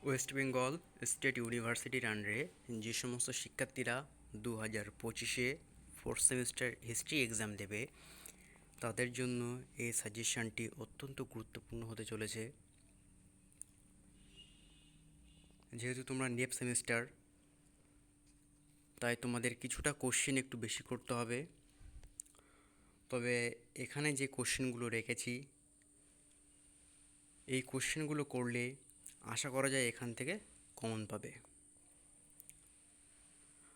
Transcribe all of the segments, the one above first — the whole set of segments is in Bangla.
ওয়েস্ট বেঙ্গল স্টেট ইউনিভার্সিটির আন্ডারে যে সমস্ত শিক্ষার্থীরা 2025-এ ফোর্থ সেমিস্টার হিস্ট্রি এক্সাম দেবে তাদের জন্য এই সাজেশনটি অত্যন্ত গুরুত্বপূর্ণ হতে চলেছে। যেহেতু তোমরা নেক্সট সেমিস্টার, তাই তোমাদের কিছুটা কোশ্চেন একটু বেশি করতে হবে। তবে এখানে যে কোশ্চেনগুলো রেখেছি, এই কোশ্চেনগুলো করলে আশা করা যায় এখান থেকে কমন পাবে।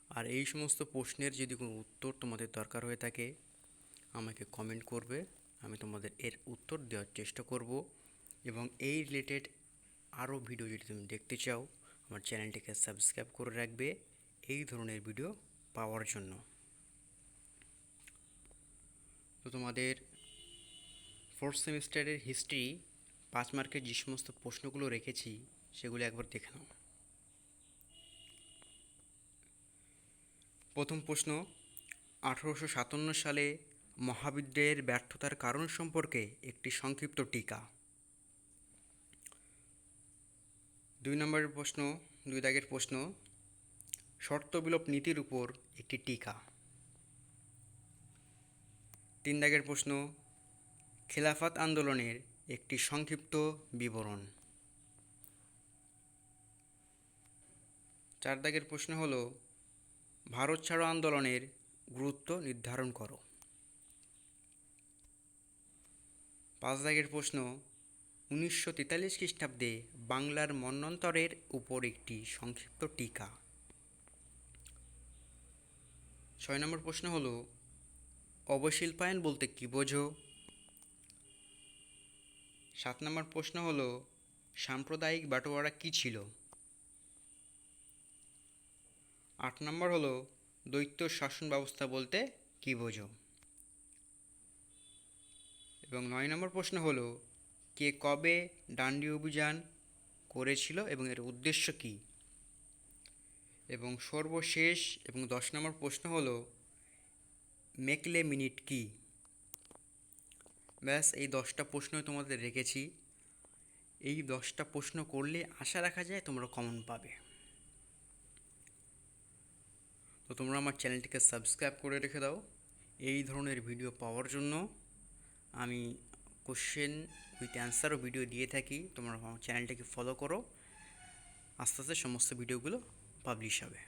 আর এই সমস্ত প্রশ্নের যদি কোনো উত্তর তোমাদের দরকার হয়ে থাকে, আমাকে কমেন্ট করবে, আমি তোমাদের এর উত্তর দেওয়ার চেষ্টা করব। এবং এই রিলেটেড আরও ভিডিও যদি তুমি দেখতে চাও, আমার চ্যানেলটিকে সাবস্ক্রাইব করে রাখবে এই ধরনের ভিডিও পাওয়ার জন্য। তো তোমাদের ফোর্থ সেমিস্টারের হিস্ট্রি 5 মার্কের যে সমস্ত প্রশ্নগুলো রেখেছি সেগুলো একবার দেখে নাও। প্রথম প্রশ্ন, 1857 সালে মহাবিদ্রোহের ব্যর্থতার কারণ সম্পর্কে একটি সংক্ষিপ্ত টিকা। 2 নম্বরের প্রশ্ন, 2 দাগের প্রশ্ন, শর্তবিলোপ নীতির উপর একটি টিকা। 3 দাগের প্রশ্ন, খেলাফত আন্দোলনের একটি সংক্ষিপ্ত বিবরণ। 4 দাগের প্রশ্ন হলো ভারত ছাড়ো আন্দোলনের গুরুত্ব নির্ধারণ করো। 5 দাগের প্রশ্ন, 1943 খ্রিস্টাব্দে বাংলার মন্বন্তরের উপর একটি সংক্ষিপ্ত টিকা। 6 নম্বর প্রশ্ন হলো অবশিল্পায়ন বলতে কী বোঝো। 7 নম্বর প্রশ্ন হলো সাম্প্রদায়িক বাটোয়ারা কী ছিল। 8 নম্বর হলো দ্বৈত শাসন ব্যবস্থা বলতে কী বোঝো। এবং 9 নম্বর প্রশ্ন হলো কে কবে ডান্ডি অভিযান করেছিল এবং এর উদ্দেশ্য কী। এবং সর্বশেষ এবং 10 নম্বর প্রশ্ন হলো মেকলে মিনিট কী। ব্যাস, এই 10টা প্রশ্নই তোমাদের রেখেছি। এই 10টা প্রশ্ন করলে আশা রাখা যায় তোমরা কমন পাবে। তো তোমরা আমার চ্যানেলটিকে সাবস্ক্রাইব করে রেখে দাও এই ধরনের ভিডিও পাওয়ার জন্য। আমি কোশ্চেন উইথ অ্যান্সারও ভিডিও দিয়ে থাকি, তোমরা আমার চ্যানেলটাকে ফলো করো, আস্তে আস্তে সমস্ত ভিডিওগুলো পাবলিশ হবে।